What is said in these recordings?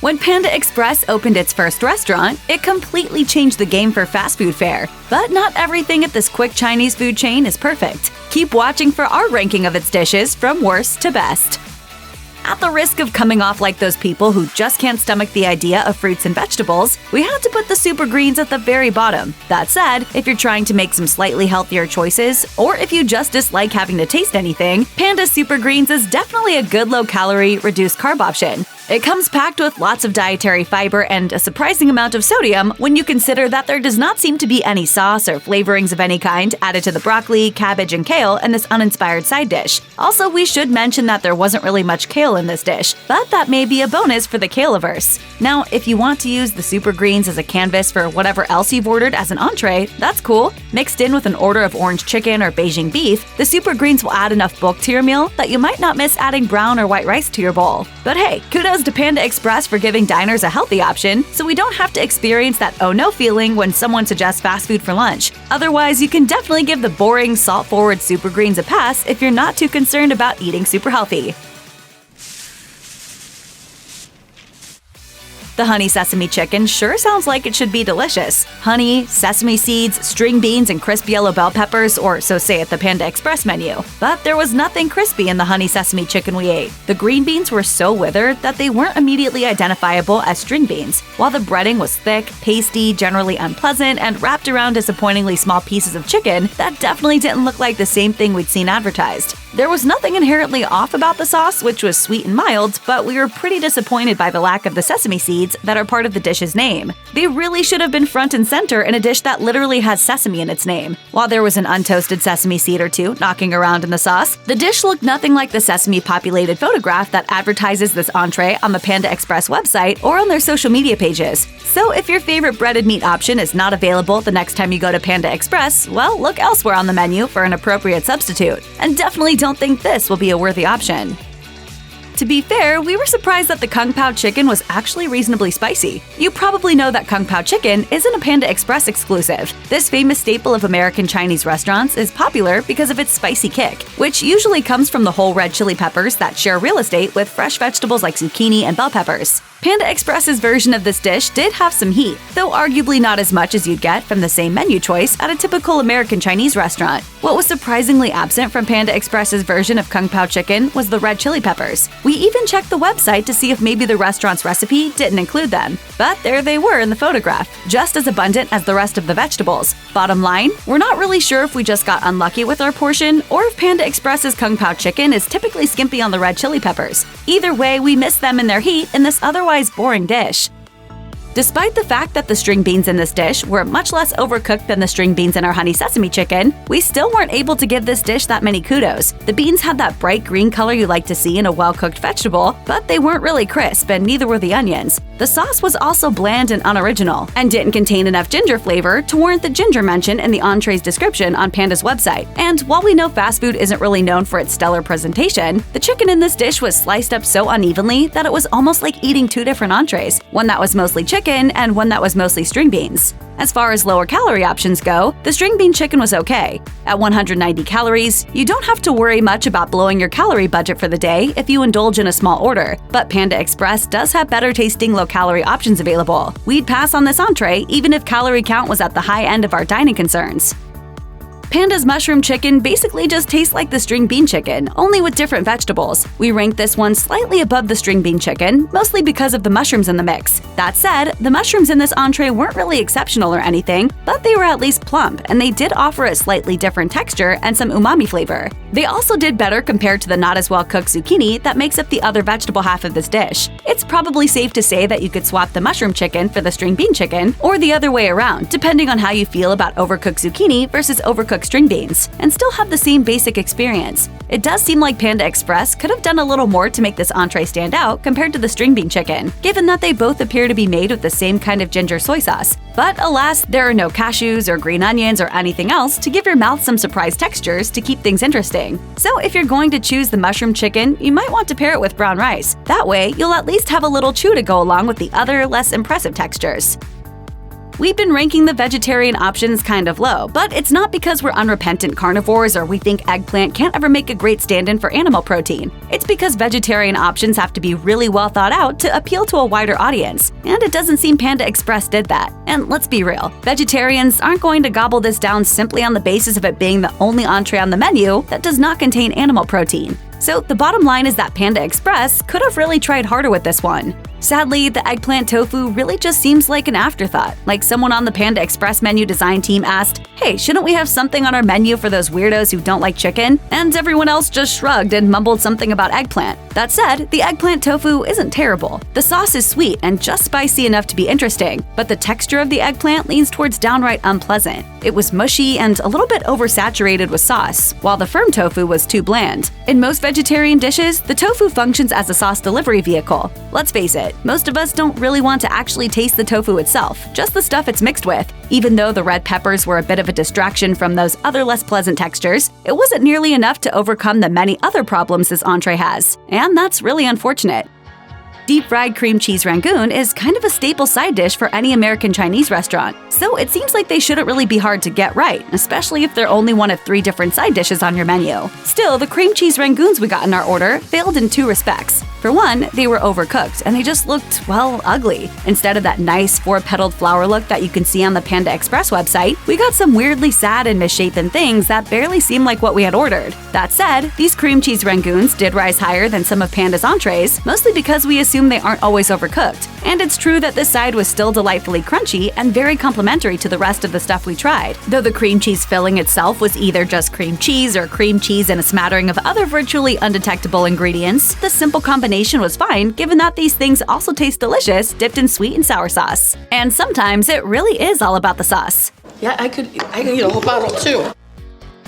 When Panda Express opened its first restaurant, it completely changed the game for fast food fare. But not everything at this quick Chinese food chain is perfect. Keep watching for our ranking of its dishes from worst to best. At the risk of coming off like those people who just can't stomach the idea of fruits and vegetables, we had to put the super greens at the very bottom. That said, if you're trying to make some slightly healthier choices, or if you just dislike having to taste anything, Panda Super Greens is definitely a good low-calorie, reduced-carb option. It comes packed with lots of dietary fiber and a surprising amount of sodium when you consider that there does not seem to be any sauce or flavorings of any kind added to the broccoli, cabbage, and kale in this uninspired side dish. Also, we should mention that there wasn't really much kale in this dish, but that may be a bonus for the kale-averse. Now, if you want to use the super greens as a canvas for whatever else you've ordered as an entree, that's cool. Mixed in with an order of orange chicken or Beijing beef, the super greens will add enough bulk to your meal that you might not miss adding brown or white rice to your bowl. But hey, kudos to Panda Express for giving diners a healthy option, so we don't have to experience that oh no feeling when someone suggests fast food for lunch. Otherwise, you can definitely give the boring, salt-forward super greens a pass if you're not too concerned about eating super healthy. The honey sesame chicken sure sounds like it should be delicious. Honey, sesame seeds, string beans, and crisp yellow bell peppers, or so say at the Panda Express menu. But there was nothing crispy in the honey sesame chicken we ate. The green beans were so withered that they weren't immediately identifiable as string beans, while the breading was thick, pasty, generally unpleasant, and wrapped around disappointingly small pieces of chicken that definitely didn't look like the same thing we'd seen advertised. There was nothing inherently off about the sauce, which was sweet and mild, but we were pretty disappointed by the lack of the sesame seeds that are part of the dish's name. They really should have been front and center in a dish that literally has sesame in its name. While there was an untoasted sesame seed or two knocking around in the sauce, the dish looked nothing like the sesame-populated photograph that advertises this entree on the Panda Express website or on their social media pages. So if your favorite breaded meat option is not available the next time you go to Panda Express, well, look elsewhere on the menu for an appropriate substitute. And definitely don't think this will be a worthy option. To be fair, we were surprised that the Kung Pao Chicken was actually reasonably spicy. You probably know that Kung Pao Chicken isn't a Panda Express exclusive. This famous staple of American Chinese restaurants is popular because of its spicy kick, which usually comes from the whole red chili peppers that share real estate with fresh vegetables like zucchini and bell peppers. Panda Express's version of this dish did have some heat, though arguably not as much as you'd get from the same menu choice at a typical American Chinese restaurant. What was surprisingly absent from Panda Express's version of Kung Pao Chicken was the red chili peppers. We even checked the website to see if maybe the restaurant's recipe didn't include them, but there they were in the photograph, just as abundant as the rest of the vegetables. Bottom line, we're not really sure if we just got unlucky with our portion or if Panda Express's Kung Pao Chicken is typically skimpy on the red chili peppers. Either way, we missed them in their heat in this otherwise boring dish. Despite the fact that the string beans in this dish were much less overcooked than the string beans in our honey sesame chicken, we still weren't able to give this dish that many kudos. The beans had that bright green color you like to see in a well-cooked vegetable, but they weren't really crisp, and neither were the onions. The sauce was also bland and unoriginal, and didn't contain enough ginger flavor to warrant the ginger mention in the entree's description on Panda's website. And while we know fast food isn't really known for its stellar presentation, the chicken in this dish was sliced up so unevenly that it was almost like eating two different entrees, one that was mostly chicken and one that was mostly string beans. As far as lower calorie options go, the string bean chicken was okay. At 190 calories, you don't have to worry much about blowing your calorie budget for the day if you indulge in a small order, but Panda Express does have better tasting low-calorie options available. We'd pass on this entree even if calorie count was at the high end of our dining concerns. Panda's mushroom chicken basically just tastes like the string bean chicken, only with different vegetables. We ranked this one slightly above the string bean chicken, mostly because of the mushrooms in the mix. That said, the mushrooms in this entree weren't really exceptional or anything, but they were at least plump, and they did offer a slightly different texture and some umami flavor. They also did better compared to the not as well cooked zucchini that makes up the other vegetable half of this dish. It's probably safe to say that you could swap the mushroom chicken for the string bean chicken, or the other way around, depending on how you feel about overcooked zucchini versus overcooked string beans, and still have the same basic experience. It does seem like Panda Express could have done a little more to make this entree stand out compared to the string bean chicken, given that they both appear to be made with the same kind of ginger soy sauce. But alas, there are no cashews or green onions or anything else to give your mouth some surprise textures to keep things interesting. So if you're going to choose the mushroom chicken, you might want to pair it with brown rice. That way, you'll at least have a little chew to go along with the other, less impressive textures. We've been ranking the vegetarian options kind of low, but it's not because we're unrepentant carnivores or we think eggplant can't ever make a great stand-in for animal protein. It's because vegetarian options have to be really well thought out to appeal to a wider audience, and it doesn't seem Panda Express did that. And let's be real, vegetarians aren't going to gobble this down simply on the basis of it being the only entree on the menu that does not contain animal protein. So the bottom line is that Panda Express could have really tried harder with this one. Sadly, the eggplant tofu really just seems like an afterthought, like someone on the Panda Express menu design team asked, "Hey, shouldn't we have something on our menu for those weirdos who don't like chicken?" And everyone else just shrugged and mumbled something about eggplant. That said, the eggplant tofu isn't terrible. The sauce is sweet and just spicy enough to be interesting, but the texture of the eggplant leans towards downright unpleasant. It was mushy and a little bit oversaturated with sauce, while the firm tofu was too bland. In most vegetarian dishes, the tofu functions as a sauce delivery vehicle. Let's face it, most of us don't really want to actually taste the tofu itself, just the stuff it's mixed with. Even though the red peppers were a bit of a distraction from those other less pleasant textures, it wasn't nearly enough to overcome the many other problems this entree has, and that's really unfortunate. Deep-fried cream cheese Rangoon is kind of a staple side dish for any American Chinese restaurant, so it seems like they shouldn't really be hard to get right, especially if they're only one of 3 different side dishes on your menu. Still, the cream cheese Rangoons we got in our order failed in 2 respects. For one, they were overcooked and they just looked, well, ugly. Instead of that nice 4-petaled flower look that you can see on the Panda Express website, we got some weirdly sad and misshapen things that barely seemed like what we had ordered. That said, these cream cheese Rangoons did rise higher than some of Panda's entrees, mostly because we assume they aren't always overcooked. And it's true that this side was still delightfully crunchy and very complimentary to the rest of the stuff we tried, though the cream cheese filling itself was either just cream cheese or cream cheese and a smattering of other virtually undetectable ingredients. The simple combination was fine, given that these things also taste delicious dipped in sweet and sour sauce. And sometimes it really is all about the sauce. Yeah, I could eat a whole bottle too.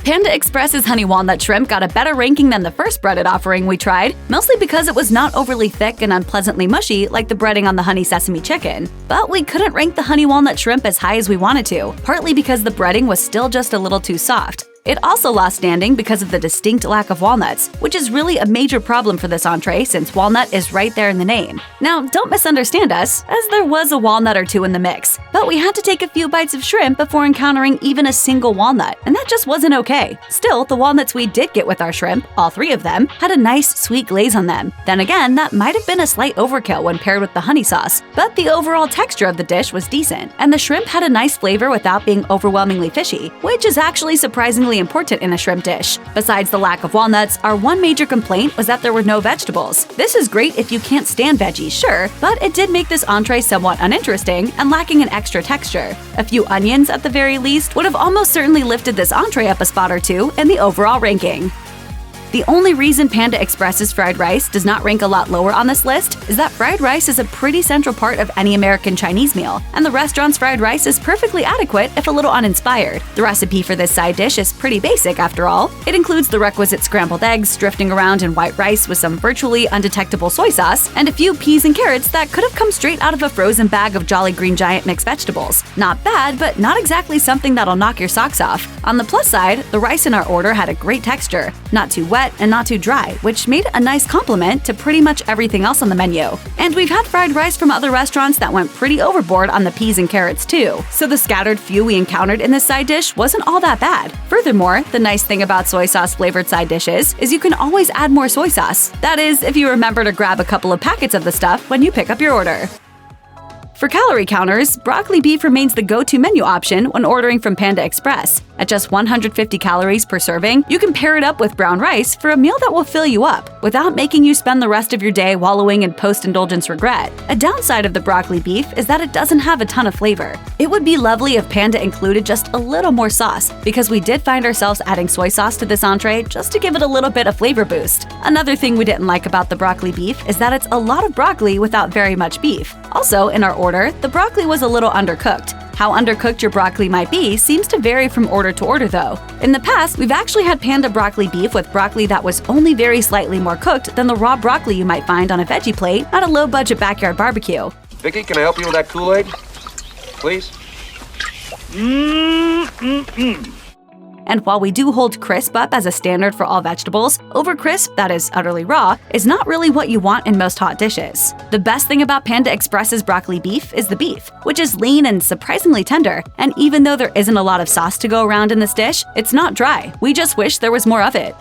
Panda Express's honey walnut shrimp got a better ranking than the first breaded offering we tried, mostly because it was not overly thick and unpleasantly mushy like the breading on the honey sesame chicken. But we couldn't rank the honey walnut shrimp as high as we wanted to, partly because the breading was still just a little too soft. It also lost standing because of the distinct lack of walnuts, which is really a major problem for this entree since walnut is right there in the name. Now, don't misunderstand us, as there was a walnut or two in the mix, but we had to take a few bites of shrimp before encountering even a single walnut, and that just wasn't okay. Still, the walnuts we did get with our shrimp, all 3 of them, had a nice sweet glaze on them. Then again, that might have been a slight overkill when paired with the honey sauce, but the overall texture of the dish was decent, and the shrimp had a nice flavor without being overwhelmingly fishy, which is actually surprisingly important in a shrimp dish. Besides the lack of walnuts, our one major complaint was that there were no vegetables. This is great if you can't stand veggies, sure, but it did make this entree somewhat uninteresting and lacking an extra texture. A few onions, at the very least, would have almost certainly lifted this entree up a spot or 2 in the overall ranking. The only reason Panda Express's fried rice does not rank a lot lower on this list is that fried rice is a pretty central part of any American Chinese meal, and the restaurant's fried rice is perfectly adequate if a little uninspired. The recipe for this side dish is pretty basic after all. It includes the requisite scrambled eggs drifting around in white rice with some virtually undetectable soy sauce, and a few peas and carrots that could have come straight out of a frozen bag of Jolly Green Giant mixed vegetables. Not bad, but not exactly something that'll knock your socks off. On the plus side, the rice in our order had a great texture, not too wet and not too dry, which made it a nice complement to pretty much everything else on the menu. And we've had fried rice from other restaurants that went pretty overboard on the peas and carrots too, so the scattered few we encountered in this side dish wasn't all that bad. Furthermore, the nice thing about soy sauce flavored side dishes is you can always add more soy sauce. That is, if you remember to grab a couple of packets of the stuff when you pick up your order. For calorie counters, broccoli beef remains the go-to menu option when ordering from Panda Express. At just 150 calories per serving, you can pair it up with brown rice for a meal that will fill you up, without making you spend the rest of your day wallowing in post-indulgence regret. A downside of the broccoli beef is that it doesn't have a ton of flavor. It would be lovely if Panda included just a little more sauce, because we did find ourselves adding soy sauce to this entree just to give it a little bit of flavor boost. Another thing we didn't like about the broccoli beef is that it's a lot of broccoli without very much beef. Also, in our order, the broccoli was a little undercooked. How undercooked your broccoli might be seems to vary from order to order though. In the past, we've actually had Panda broccoli beef with broccoli that was only very slightly more cooked than the raw broccoli you might find on a veggie plate at a low-budget backyard barbecue. Vicky, can I help you with that Kool-Aid? Please? And while we do hold crisp up as a standard for all vegetables, over crisp, that is utterly raw, is not really what you want in most hot dishes. The best thing about Panda Express's broccoli beef is the beef, which is lean and surprisingly tender, and even though there isn't a lot of sauce to go around in this dish, it's not dry. We just wish there was more of it.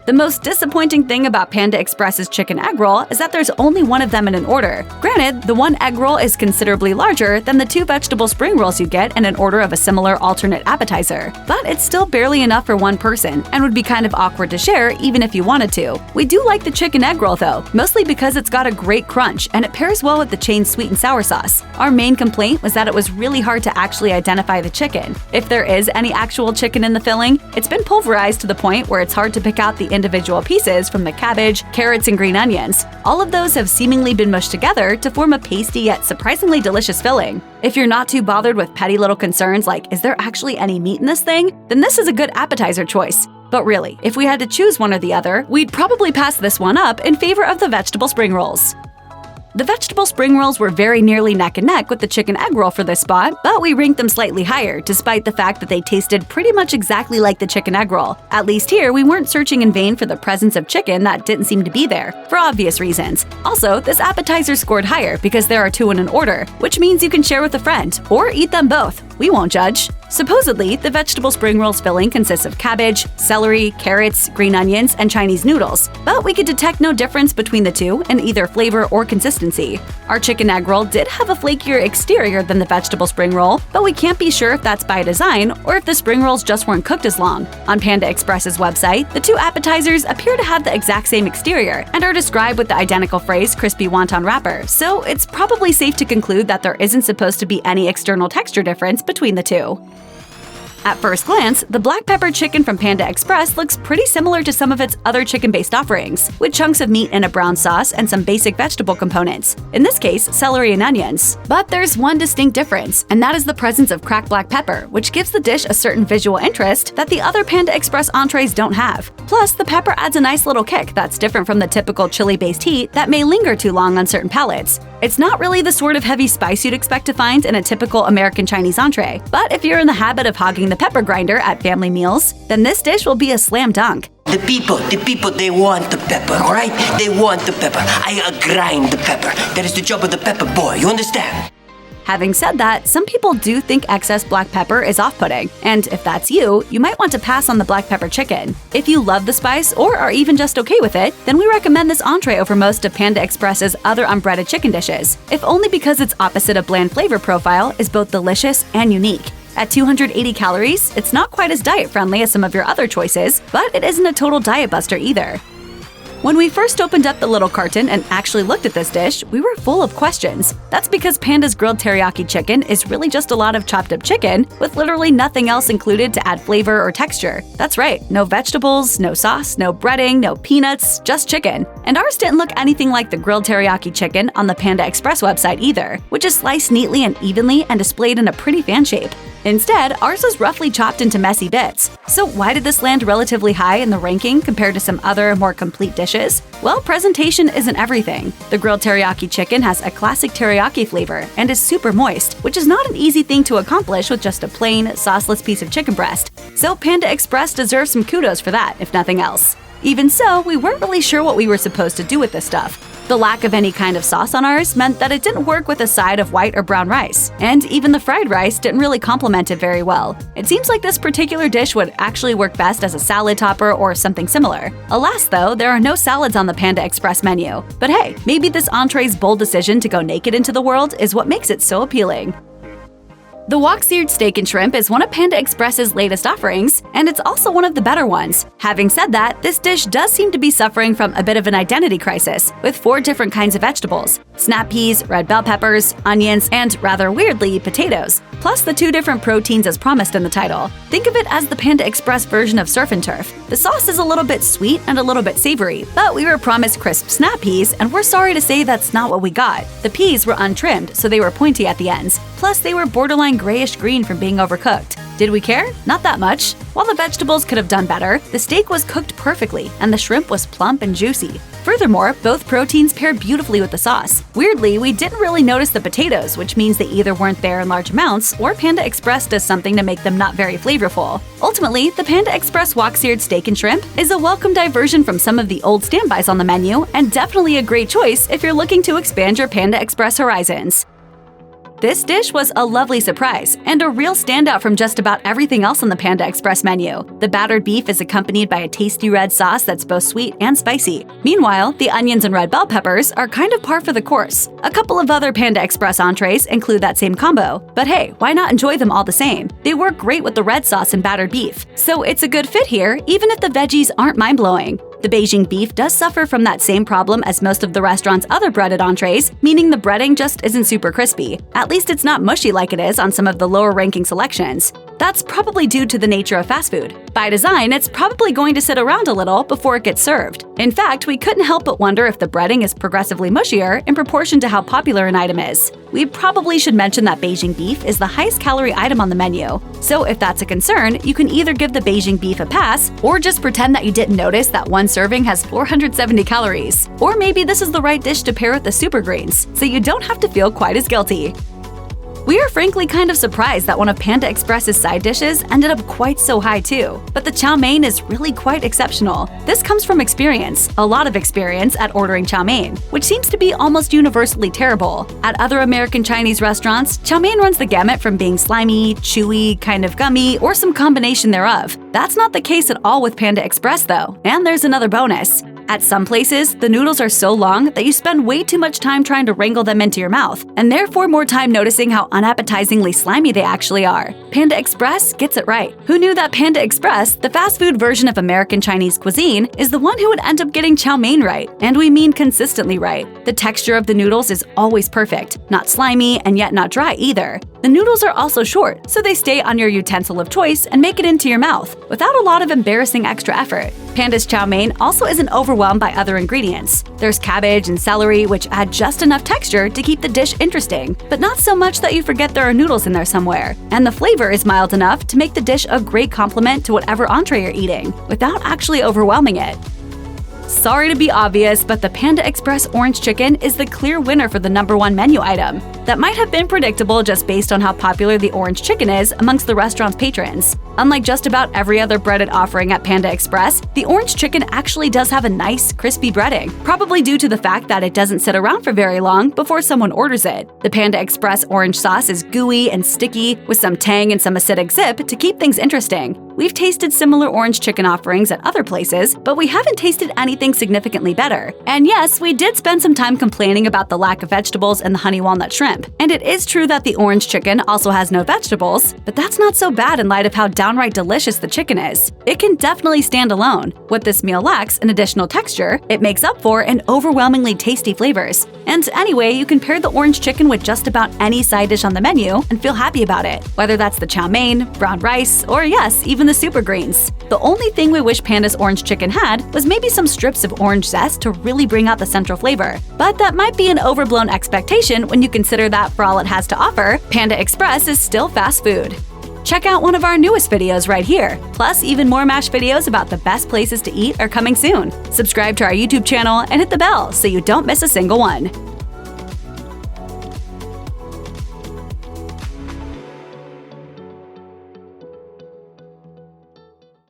The most disappointing thing about Panda Express's chicken egg roll is that there's only one of them in an order. Granted, the one egg roll is considerably larger than the 2 vegetable spring rolls you get in an order of a similar alternate appetizer, but it's still barely enough for one person and would be kind of awkward to share even if you wanted to. We do like the chicken egg roll though, mostly because it's got a great crunch and it pairs well with the chain's sweet and sour sauce. Our main complaint was that it was really hard to actually identify the chicken. If there is any actual chicken in the filling, it's been pulverized to the point where it's hard to pick out the individual pieces from the cabbage, carrots, and green onions. All of those have seemingly been mushed together to form a pasty yet surprisingly delicious filling. If you're not too bothered with petty little concerns like, is there actually any meat in this thing? Then this is a good appetizer choice. But really, if we had to choose one or the other, we'd probably pass this one up in favor of the vegetable spring rolls. The vegetable spring rolls were very nearly neck and neck with the chicken egg roll for this spot, but we ranked them slightly higher despite the fact that they tasted pretty much exactly like the chicken egg roll. At least here, we weren't searching in vain for the presence of chicken that didn't seem to be there, for obvious reasons. Also, this appetizer scored higher because there are 2 in an order, which means you can share with a friend, or eat them both. We won't judge. Supposedly, the vegetable spring rolls filling consists of cabbage, celery, carrots, green onions, and Chinese noodles, but we could detect no difference between the 2 in either flavor or consistency. Our chicken egg roll did have a flakier exterior than the vegetable spring roll, but we can't be sure if that's by design or if the spring rolls just weren't cooked as long. On Panda Express's website, the 2 appetizers appear to have the exact same exterior and are described with the identical phrase crispy wonton wrapper, so it's probably safe to conclude that there isn't supposed to be any external texture difference between the 2. At first glance, the black pepper chicken from Panda Express looks pretty similar to some of its other chicken-based offerings, with chunks of meat in a brown sauce and some basic vegetable components, in this case, celery and onions. But there's one distinct difference, and that is the presence of cracked black pepper, which gives the dish a certain visual interest that the other Panda Express entrees don't have. Plus, the pepper adds a nice little kick that's different from the typical chili-based heat that may linger too long on certain palates. It's not really the sort of heavy spice you'd expect to find in a typical American Chinese entree, but if you're in the habit of hogging the pepper grinder at family meals, then this dish will be a slam dunk. The people, they want the pepper, right? They want the pepper. I grind the pepper. That is the job of the pepper boy, you understand? Having said that, some people do think excess black pepper is off-putting, and if that's you, you might want to pass on the black pepper chicken. If you love the spice or are even just okay with it, then we recommend this entree over most of Panda Express's other unbreaded chicken dishes, if only because its opposite of bland flavor profile is both delicious and unique. At 280 calories, it's not quite as diet-friendly as some of your other choices, but it isn't a total diet buster either. When we first opened up the little carton and actually looked at this dish, we were full of questions. That's because Panda's grilled teriyaki chicken is really just a lot of chopped up chicken with literally nothing else included to add flavor or texture. That's right, no vegetables, no sauce, no breading, no peanuts, just chicken. And ours didn't look anything like the grilled teriyaki chicken on the Panda Express website either, which is sliced neatly and evenly and displayed in a pretty fan shape. Instead, ours is roughly chopped into messy bits. So why did this land relatively high in the ranking compared to some other, more complete dishes? Well, presentation isn't everything. The grilled teriyaki chicken has a classic teriyaki flavor and is super moist, which is not an easy thing to accomplish with just a plain, sauceless piece of chicken breast. So Panda Express deserves some kudos for that, if nothing else. Even so, we weren't really sure what we were supposed to do with this stuff. The lack of any kind of sauce on ours meant that it didn't work with a side of white or brown rice, and even the fried rice didn't really complement it very well. It seems like this particular dish would actually work best as a salad topper or something similar. Alas though, there are no salads on the Panda Express menu. But hey, maybe this entree's bold decision to go naked into the world is what makes it so appealing. The wok seared steak and shrimp is one of Panda Express's latest offerings, and it's also one of the better ones. Having said that, this dish does seem to be suffering from a bit of an identity crisis, with 4 different kinds of vegetables: snap peas, red bell peppers, onions, and rather weirdly, potatoes, plus the 2 different proteins as promised in the title. Think of it as the Panda Express version of surf and turf. The sauce is a little bit sweet and a little bit savory, but we were promised crisp snap peas, and we're sorry to say that's not what we got. The peas were untrimmed, so they were pointy at the ends. Plus, they were borderline grayish-green from being overcooked. Did we care? Not that much. While the vegetables could have done better, the steak was cooked perfectly, and the shrimp was plump and juicy. Furthermore, both proteins pair beautifully with the sauce. Weirdly, we didn't really notice the potatoes, which means they either weren't there in large amounts or Panda Express does something to make them not very flavorful. Ultimately, the Panda Express wok-seared steak and shrimp is a welcome diversion from some of the old standbys on the menu and definitely a great choice if you're looking to expand your Panda Express horizons. This dish was a lovely surprise and a real standout from just about everything else on the Panda Express menu. The battered beef is accompanied by a tasty red sauce that's both sweet and spicy. Meanwhile, the onions and red bell peppers are kind of par for the course. A couple of other Panda Express entrees include that same combo, but hey, why not enjoy them all the same? They work great with the red sauce and battered beef, so it's a good fit here even if the veggies aren't mind-blowing. The Beijing Beef does suffer from that same problem as most of the restaurant's other breaded entrees, meaning the breading just isn't super crispy. At least it's not mushy like it is on some of the lower-ranking selections. That's probably due to the nature of fast food. By design, it's probably going to sit around a little before it gets served. In fact, we couldn't help but wonder if the breading is progressively mushier in proportion to how popular an item is. We probably should mention that Beijing Beef is the highest calorie item on the menu. So if that's a concern, you can either give the Beijing Beef a pass or just pretend that you didn't notice that one serving has 470 calories. Or maybe this is the right dish to pair with the super greens, so you don't have to feel quite as guilty. We are frankly kind of surprised that one of Panda Express's side dishes ended up quite so high too, but the chow mein is really quite exceptional. This comes from experience, a lot of experience at ordering chow mein, which seems to be almost universally terrible. At other American Chinese restaurants, chow mein runs the gamut from being slimy, chewy, kind of gummy, or some combination thereof. That's not the case at all with Panda Express though, and there's another bonus. At some places, the noodles are so long that you spend way too much time trying to wrangle them into your mouth, and therefore more time noticing how unappetizingly slimy they actually are. Panda Express gets it right. Who knew that Panda Express, the fast food version of American Chinese cuisine, is the one who would end up getting chow mein right? And we mean consistently right. The texture of the noodles is always perfect, not slimy and yet not dry either. The noodles are also short, so they stay on your utensil of choice and make it into your mouth, without a lot of embarrassing extra effort. Panda's chow mein also isn't overwhelmed by other ingredients. There's cabbage and celery, which add just enough texture to keep the dish interesting, but not so much that you forget there are noodles in there somewhere. And the flavor is mild enough to make the dish a great complement to whatever entree you're eating, without actually overwhelming it. Sorry to be obvious, but the Panda Express orange chicken is the clear winner for the #1 menu item. That might have been predictable just based on how popular the orange chicken is amongst the restaurant's patrons. Unlike just about every other breaded offering at Panda Express, the orange chicken actually does have a nice, crispy breading, probably due to the fact that it doesn't sit around for very long before someone orders it. The Panda Express orange sauce is gooey and sticky, with some tang and some acidic zip to keep things interesting. We've tasted similar orange chicken offerings at other places, but we haven't tasted anything significantly better. And yes, we did spend some time complaining about the lack of vegetables and the honey walnut shrimp. And it is true that the orange chicken also has no vegetables, but that's not so bad in light of how downright delicious the chicken is. It can definitely stand alone. What this meal lacks in additional texture, it makes up for in overwhelmingly tasty flavors. And anyway, you can pair the orange chicken with just about any side dish on the menu and feel happy about it, whether that's the chow mein, brown rice, or yes, even the super greens. The only thing we wish Panda's orange chicken had was maybe some strips of orange zest to really bring out the central flavor. But that might be an overblown expectation when you consider that for all it has to offer, Panda Express is still fast food. Check out one of our newest videos right here. Plus, even more MASH videos about the best places to eat are coming soon. Subscribe to our YouTube channel and hit the bell so you don't miss a single one.